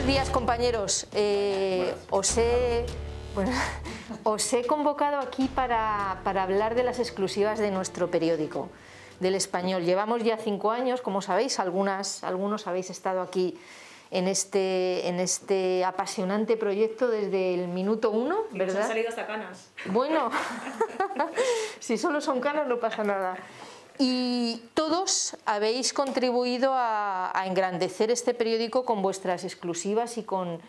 Buenos días, compañeros. Os he convocado aquí para hablar de las exclusivas de nuestro periódico, del Español. Llevamos ya 5 años, como sabéis, algunos habéis estado aquí en este apasionante proyecto desde el minuto 1, ¿verdad? Nos han salido hasta canas. Bueno, si solo son canas no pasa nada. Y todos habéis contribuido a engrandecer este periódico con vuestras exclusivas y con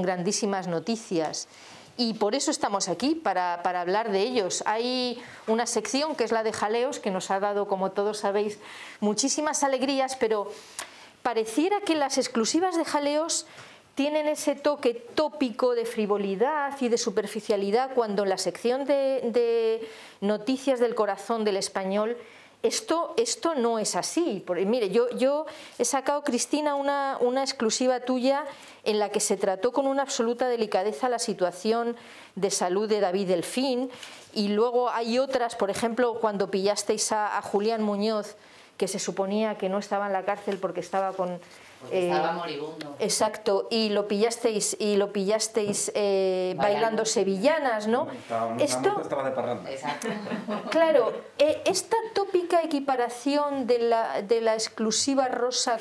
grandísimas noticias. Y por eso estamos aquí, para hablar de ellos. Hay una sección que es la de jaleos, que nos ha dado, como todos sabéis, muchísimas alegrías, pero pareciera que las exclusivas de jaleos tienen ese toque tópico de frivolidad y de superficialidad, cuando en la sección de noticias del corazón del Español esto no es así. Mire, yo he sacado, Cristina, una exclusiva tuya en la que se trató con una absoluta delicadeza la situación de salud de David Delfín, y luego hay otras, por ejemplo, cuando pillasteis a Julián Muñoz, que se suponía que no estaba en la cárcel porque estaba con... estaba moribundo. Exacto, y lo pillasteis bailando sevillanas, ¿no? Esto estaba de parranda. Exacto. Claro, esta tópica equiparación de la exclusiva rosa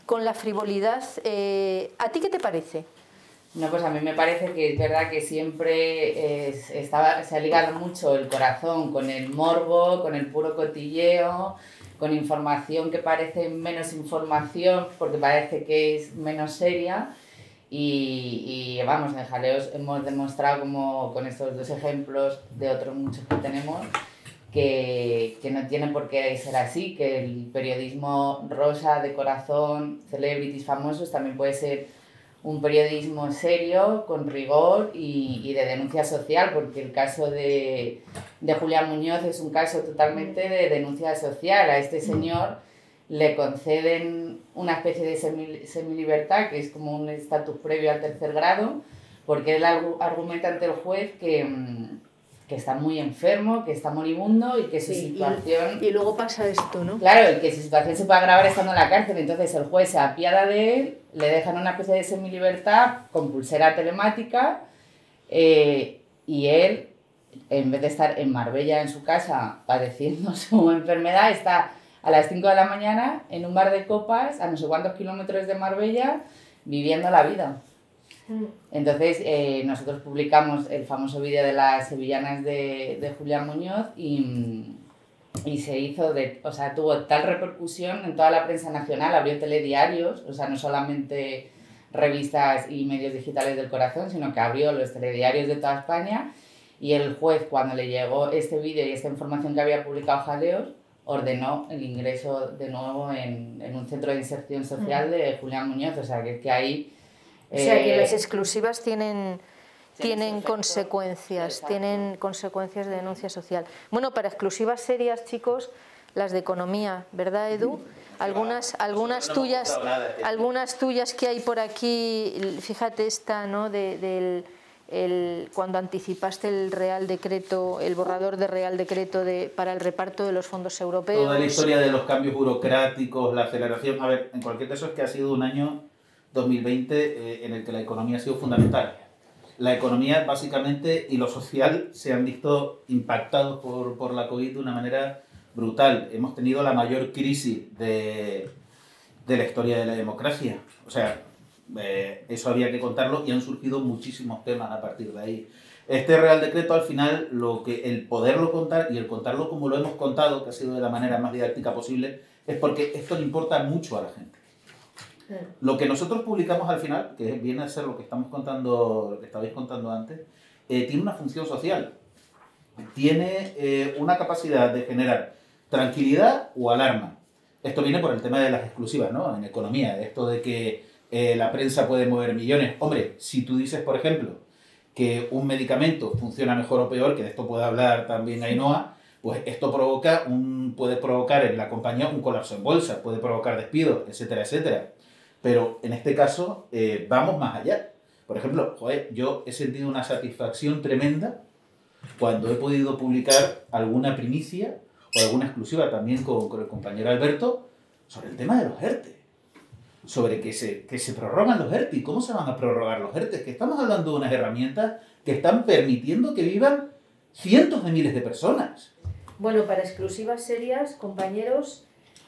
con la frivolidad, ¿a ti qué te parece? No, pues a mí me parece que es verdad que siempre se ha ligado mucho el corazón con el morbo, con el puro cotilleo, con información que parece menos información porque parece que es menos seria, y vamos, en Jaleos hemos demostrado, como con estos 2 ejemplos de otros muchos que tenemos, que no tiene por qué ser así, que el periodismo rosa, de corazón, celebrities famosos, también puede ser un periodismo serio, con rigor y de denuncia social, porque el caso de Julián Muñoz es un caso totalmente de denuncia social. A este señor le conceden una especie de semilibertad, que es como un estatus previo al 3er grado, porque él argumenta ante el juez que está muy enfermo, que está moribundo y que su situación... Y luego pasa esto, ¿no? Claro, y que su situación se puede agravar estando en la cárcel. Entonces el juez se apiada de él, le dejan una especie de semilibertad con pulsera telemática, y él, en vez de estar en Marbella en su casa padeciendo su enfermedad, está a las 5 de la mañana en un bar de copas a no sé cuántos kilómetros de Marbella viviendo la vida. Entonces nosotros publicamos el famoso vídeo de las sevillanas de Julián Muñoz y se hizo, tuvo tal repercusión en toda la prensa nacional, abrió telediarios, o sea, no solamente revistas y medios digitales del corazón, sino que abrió los telediarios de toda España, y el juez, cuando le llegó este vídeo y esta información que había publicado Jaleos, ordenó el ingreso de nuevo en un centro de inserción social de Julián Muñoz. O sea, que ahí... O sea, que las exclusivas tienen consecuencias, Exacto. tienen consecuencias de denuncia social. Bueno, para exclusivas serias, chicos, las de economía, ¿verdad, Edu? Algunas tuyas que hay por aquí, fíjate esta, ¿no? Cuando anticipaste el Real Decreto, el borrador de Real Decreto para el reparto de los fondos europeos. Toda la historia de los cambios burocráticos, la aceleración. A ver, en cualquier caso es que ha sido un año 2020 en el que la economía ha sido fundamental. La economía, básicamente, y lo social se han visto impactados por la COVID de una manera brutal. Hemos tenido la mayor crisis de la historia de la democracia. O sea, eso había que contarlo, y han surgido muchísimos temas a partir de ahí. Este Real Decreto, al final, el poderlo contar y el contarlo como lo hemos contado, que ha sido de la manera más didáctica posible, es porque esto le importa mucho a la gente. Lo que nosotros publicamos al final, que viene a ser lo que estamos contando, lo que estabais contando antes, tiene una función social. Tiene una capacidad de generar tranquilidad o alarma. Esto viene por el tema de las exclusivas, ¿no? En economía, esto de que la prensa puede mover millones. Hombre, si tú dices, por ejemplo, que un medicamento funciona mejor o peor, que de esto puede hablar también Ainhoa, pues esto puede provocar en la compañía un colapso en bolsa, puede provocar despidos, etcétera, etcétera. Pero en este caso vamos más allá. Por ejemplo, yo he sentido una satisfacción tremenda cuando he podido publicar alguna primicia o alguna exclusiva también con el compañero Alberto sobre el tema de los ERTE. sobre que se prorrogan los ERTE. ¿Cómo se van a prorrogar los ERTE? Que estamos hablando de unas herramientas que están permitiendo que vivan cientos de miles de personas. Bueno, para exclusivas serias, compañeros,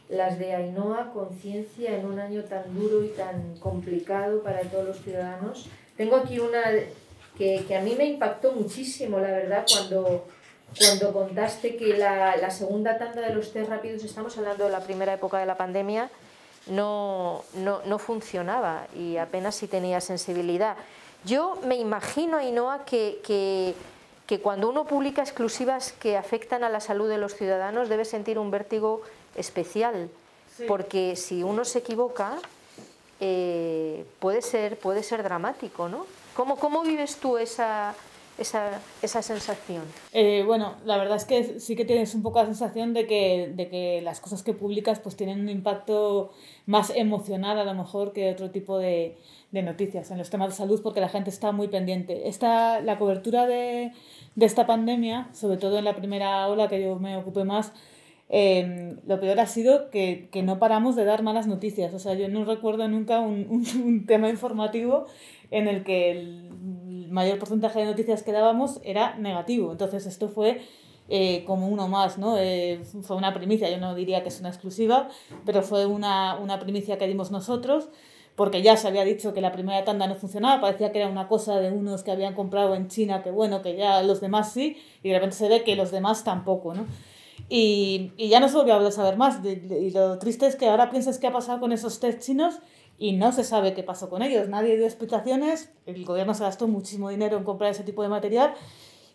las de Ainhoa, conciencia en un año tan duro y tan complicado para todos los ciudadanos. Tengo aquí una que a mí me impactó muchísimo, la verdad, cuando contaste que la segunda tanda de los test rápidos, estamos hablando de la primera época de la pandemia, no funcionaba y apenas si tenía sensibilidad. Yo me imagino, Ainhoa, que cuando uno publica exclusivas que afectan a la salud de los ciudadanos debe sentir un vértigo especial, sí, porque si uno se equivoca puede ser dramático, ¿no? ¿Cómo vives tú esa sensación? Bueno, la verdad es que sí que tienes un poco la sensación de que las cosas que publicas pues tienen un impacto más emocional a lo mejor que otro tipo de noticias en los temas de salud, porque la gente está muy pendiente. La cobertura de esta pandemia, sobre todo en la primera ola que yo me ocupé más, lo peor ha sido que no paramos de dar malas noticias. O sea, yo no recuerdo nunca un tema informativo en el que el mayor porcentaje de noticias que dábamos era negativo. Entonces esto fue como uno más, ¿no? Fue una primicia, yo no diría que es una exclusiva, pero fue una primicia que dimos nosotros, porque ya se había dicho que la primera tanda no funcionaba, parecía que era una cosa de unos que habían comprado en China, que bueno, que ya los demás sí, y de repente se ve que los demás tampoco, ¿no? Y ya no se volvió a saber más. Y lo triste es que ahora piensas qué ha pasado con esos test chinos y no se sabe qué pasó con ellos. Nadie dio explicaciones, el gobierno se gastó muchísimo dinero en comprar ese tipo de material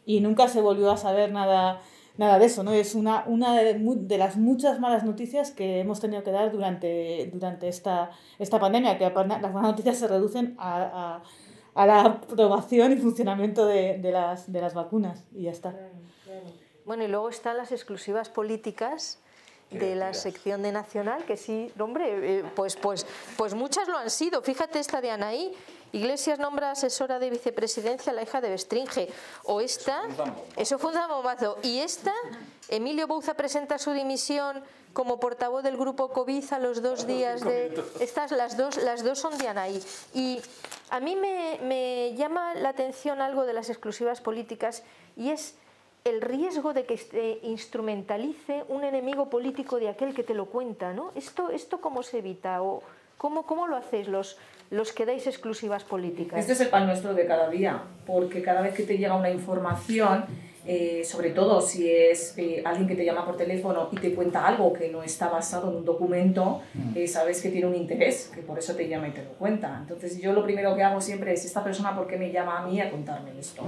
y nunca se volvió a saber nada de eso, ¿no? Es una de las muchas malas noticias que hemos tenido que dar durante esta pandemia, que las malas noticias se reducen a la aprobación y funcionamiento de las vacunas y ya está. Claro. Bueno, y luego están las exclusivas políticas de la sección de Nacional, que sí, hombre, pues muchas lo han sido. Fíjate esta de Anaí, Iglesias nombra asesora de vicepresidencia a la hija de Bestringe. O esta, eso fue un bombazo. Y esta, Emilio Bouza presenta su dimisión como portavoz del grupo COVID a los 2 días de... Estas, las dos son de Anaí. Y a mí me llama la atención algo de las exclusivas políticas y es el riesgo de que se instrumentalice un enemigo político de aquel que te lo cuenta, ¿no? ¿Esto cómo se evita? ¿O cómo lo hacéis los que dais exclusivas políticas? Este es el pan nuestro de cada día, porque cada vez que te llega una información, sobre todo si es alguien que te llama por teléfono y te cuenta algo que no está basado en un documento, sabes que tiene un interés, que por eso te llama y te lo cuenta. Entonces yo lo primero que hago siempre es, ¿esta persona por qué me llama a mí a contarme esto?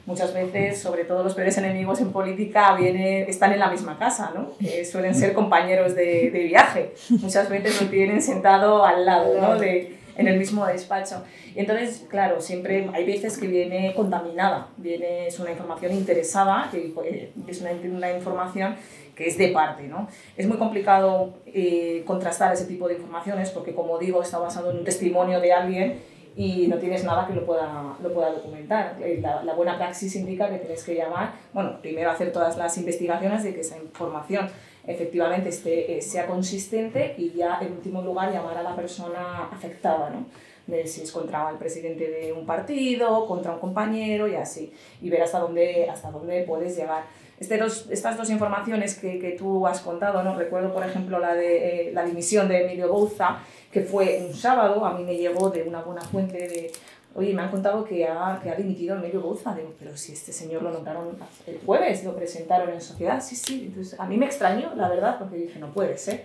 Muchas veces, sobre todo los peores enemigos en política, están en la misma casa, ¿no? Que suelen ser compañeros de viaje. Muchas veces lo tienen sentado al lado, ¿no? En el mismo despacho. Y entonces, claro, siempre hay veces que viene contaminada, es una información interesada, que es una información que es de parte, ¿no? Es muy complicado contrastar ese tipo de informaciones porque, como digo, está basado en un testimonio de alguien y no tienes nada que lo pueda documentar. La buena praxis indica que tienes que llamar, bueno, primero hacer todas las investigaciones de que esa información efectivamente sea consistente y ya en último lugar llamar a la persona afectada, ¿no? De si es contra el presidente de un partido, contra un compañero y así, y ver hasta dónde puedes llegar. Estas dos informaciones que tú has contado, ¿no? Recuerdo, por ejemplo, la de la dimisión de Emilio Bouza, que fue un sábado, a mí me llegó de una buena fuente de... Oye, me han contado que ha dimitido Emilio Bouza. Digo, pero si este señor lo nombraron el jueves, lo presentaron en Sociedad. Sí. Entonces, a mí me extrañó, la verdad, porque dije, no puede ser.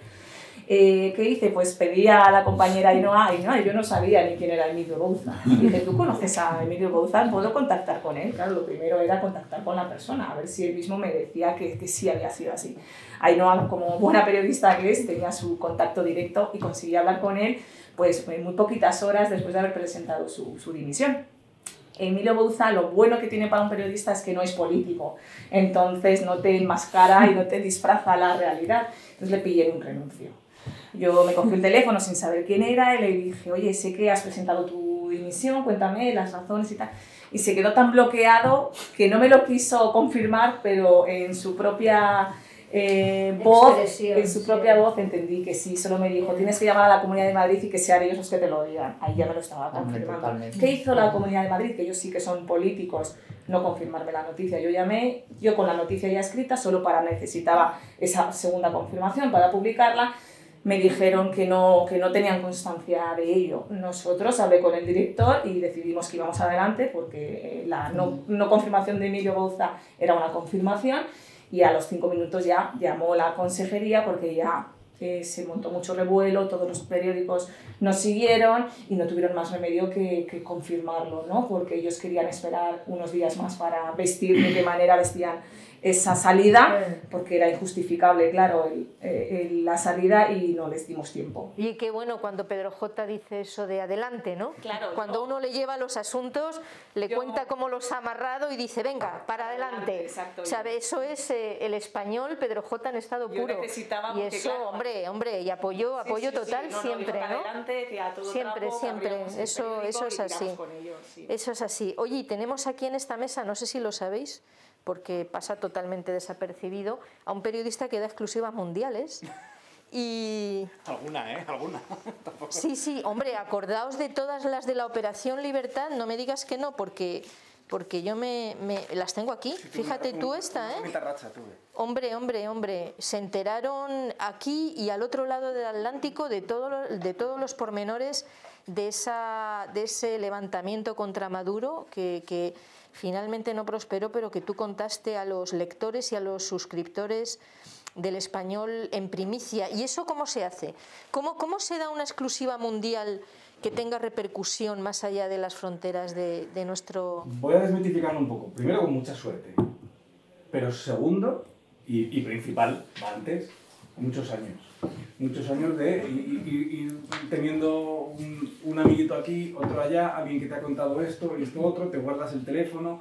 ¿Qué hice? Pues pedí a la compañera Ainhoa, yo no sabía ni quién era Emilio Bouza. Y dije, ¿tú conoces a Emilio Bouza? ¿Puedo contactar con él? Claro, lo primero era contactar con la persona, a ver si él mismo me decía que sí había sido así. Ainhoa, como buena periodista que es, tenía su contacto directo y conseguí hablar con él pues en muy poquitas horas después de haber presentado su dimisión. Emilio Bouza, lo bueno que tiene para un periodista es que no es político, entonces no te enmascara y no te disfraza la realidad. Entonces le pillé un renuncio. Yo me cogí el teléfono sin saber quién era y le dije, oye, sé que has presentado tu dimisión, cuéntame las razones y tal. Y se quedó tan bloqueado que no me lo quiso confirmar, pero en su propia voz, en su propia voz entendí que sí, solo me dijo, tienes que llamar a la Comunidad de Madrid y que sean ellos los que te lo digan. Ahí ya me lo estaba confirmando. Totalmente. ¿Qué hizo la Comunidad de Madrid? Que ellos sí que son políticos, no confirmarme la noticia. Yo llamé, yo con la noticia ya escrita, solo necesitaba esa segunda confirmación para publicarla. Me dijeron que no tenían constancia de ello. Nosotros hablé con el director y decidimos que íbamos adelante porque la no confirmación de Emilio Bauza era una confirmación, y a los 5 minutos ya llamó la consejería porque ya se montó mucho revuelo, todos los periódicos nos siguieron y no tuvieron más remedio que confirmarlo, ¿no? Porque ellos querían esperar unos días más para vestir de qué manera vestían esa salida, porque era injustificable, claro, la salida, y no les dimos tiempo. Y qué bueno cuando Pedro J dice eso de adelante, ¿no? Claro, cuando uno le lleva los asuntos, le cuenta cómo los ha amarrado y dice, venga, para adelante. Exacto. ¿Sabe? Eso es el español Pedro J en estado puro. Necesitaba, y eso, claro, hombre, y apoyo total siempre, ¿no? Adelante, que a todo siempre, trapo, siempre. Eso es así. Ellos, sí. Eso es así. Oye, y tenemos aquí en esta mesa, no sé si lo sabéis, porque pasa totalmente desapercibido, a un periodista que da exclusivas mundiales. Y... Alguna. Tampoco. Sí, hombre, acordaos de todas las de la Operación Libertad, no me digas que no, porque yo las tengo aquí. Fíjate tú esta, ¿eh? Racha, tuve. Hombre, se enteraron aquí y al otro lado del Atlántico de todos los pormenores de ese levantamiento contra Maduro que finalmente no prosperó, pero que tú contaste a los lectores y a los suscriptores del Español en primicia. ¿Y eso cómo se hace? ¿Cómo se da una exclusiva mundial que tenga repercusión más allá de las fronteras de nuestro...? Voy a desmitificarlo un poco. Primero, con mucha suerte. Pero segundo, y principal, antes, muchos años. Muchos años de ir teniendo un amiguito aquí, otro allá, alguien que te ha contado esto y esto otro, te guardas el teléfono.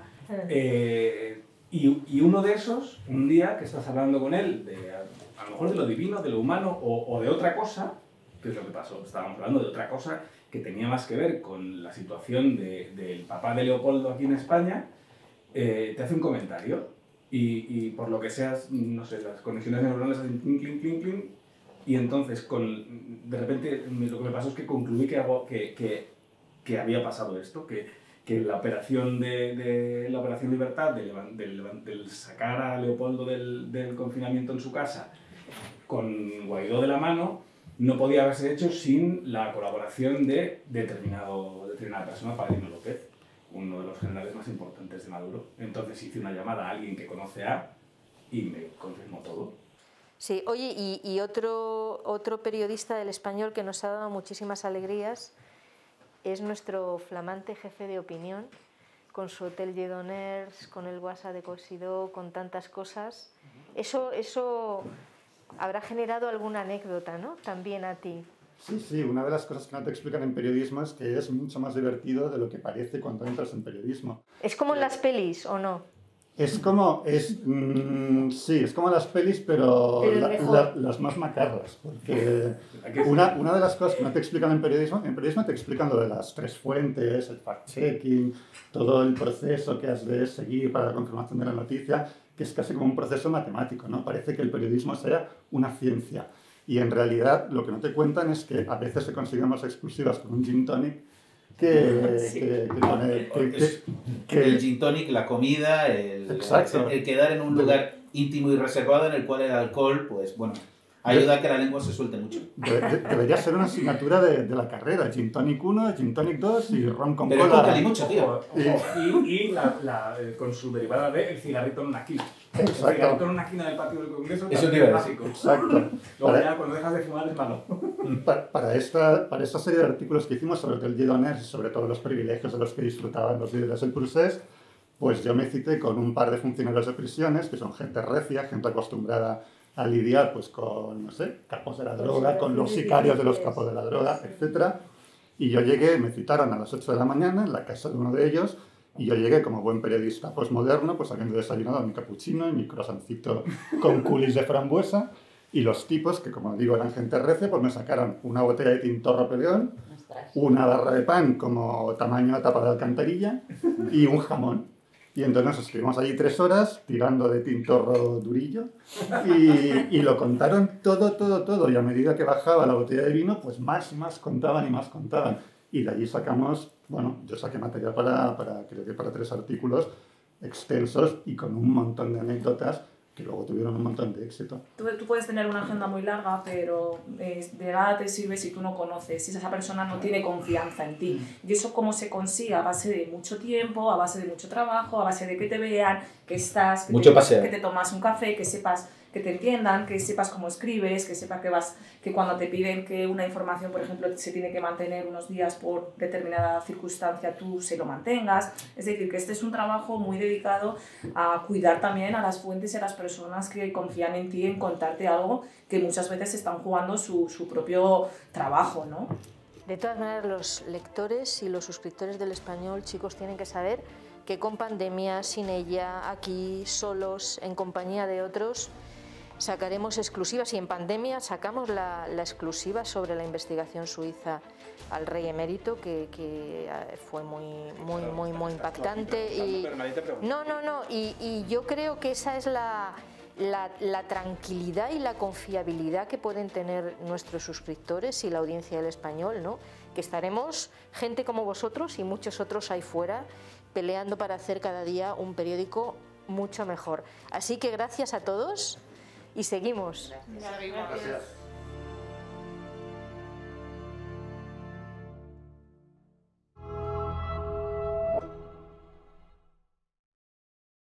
Y uno de esos, un día que estás hablando con él, a lo mejor de lo divino, de lo humano o de otra cosa, que es lo que pasó, estábamos hablando de otra cosa que tenía más que ver con la situación del papá de Leopoldo aquí en España, te hace un comentario y por lo que seas, no sé, las conexiones neuronales hacen clink, clink, clink, clink, y entonces de repente lo que me pasó es que concluí que había pasado esto, que la operación la operación Libertad, del sacar a Leopoldo del confinamiento en su casa con Guaidó de la mano, no podía haberse hecho sin la colaboración de determinada persona, Padrino López, uno de los generales más importantes de Maduro. Entonces hice una llamada a alguien que conoce y me confirmó todo. Sí, oye, y otro periodista del Español que nos ha dado muchísimas alegrías es nuestro flamante jefe de opinión, con su Hotel Lledoners, con el WhatsApp de Cosidó, con tantas cosas. Eso habrá generado alguna anécdota, ¿no? También a ti. Sí, una de las cosas que no te explican en periodismo es que es mucho más divertido de lo que parece cuando entras en periodismo. ¿Es como en las pelis o no? Es como las pelis, pero las más macarras, porque una de las cosas que no te explican en periodismo te explican lo de las 3 fuentes, el fact-checking, todo el proceso que has de seguir para la confirmación de la noticia, que es casi como un proceso matemático, ¿no? Parece que el periodismo sea una ciencia, y en realidad lo que no te cuentan es que a veces se consiguen más exclusivas con un gin tonic que el gin tonic, la comida, el quedar en un lugar íntimo y reservado en el cual el alcohol, pues bueno, ayuda a que la lengua se suelte mucho. Debería ser una asignatura de la carrera, gin tonic 1, gin tonic 2 y ron con pero cola. Pero con mucho, tío. Y con su derivada de el cigarrito en una esquina. Exacto. El cigarrito en una esquina del patio del Congreso. Eso te iba a decir. Básico. Exacto. Luego ya cuando dejas de fumar es malo. Para esta serie de artículos que hicimos sobre el Lledoners y sobre todos los privilegios de los que disfrutaban los líderes del procés, pues yo me cité con un par de funcionarios de prisiones, que son gente recia, gente acostumbrada a lidiar pues con, no sé, capos de la droga, con los sicarios de los capos de la droga, etc. Y yo llegué, me citaron a las 8 de la mañana en la casa de uno de ellos, y yo llegué como buen periodista postmoderno, pues habiendo desayunado mi capuchino y mi croissancito con culis de frambuesa, y los tipos, que como digo eran gente recia, pues me sacaron una botella de Tintorro Peleón, una barra de pan como tamaño de tapa de alcantarilla y un jamón. Y entonces nos estuvimos allí 3 horas tirando de tintorro durillo y lo contaron todo. Y a medida que bajaba la botella de vino, pues más y más contaban y más contaban. Y de allí sacamos, bueno, yo saqué material creo que para 3 artículos extensos y con un montón de anécdotas que luego tuvieron un montón de éxito. Tú puedes tener una agenda muy larga, pero de nada te sirve si tú no conoces, si esa persona no tiene confianza en ti. Y eso cómo se consigue a base de mucho tiempo, a base de mucho trabajo, a base de que te vean, que estás, que te tomas un café, que sepas, que te entiendan, que sepas cómo escribes, que sepas que cuando te piden que una información, por ejemplo, se tiene que mantener unos días por determinada circunstancia, tú se lo mantengas. Es decir, que este es un trabajo muy dedicado a cuidar también a las fuentes y a las personas que confían en ti en contarte algo que muchas veces están jugando su propio trabajo, ¿no? De todas maneras, los lectores y los suscriptores del Español, chicos, tienen que saber que con pandemia, sin ella, aquí, solos, en compañía de otros, sacaremos exclusivas, y en pandemia sacamos la exclusiva sobre la investigación suiza al rey emérito, que fue muy impactante. Y yo creo que esa es la tranquilidad y la confiabilidad que pueden tener nuestros suscriptores y la audiencia del Español, ¿no? Que estaremos, gente como vosotros y muchos otros ahí fuera, peleando para hacer cada día un periódico mucho mejor. Así que gracias a todos. Y seguimos. Gracias.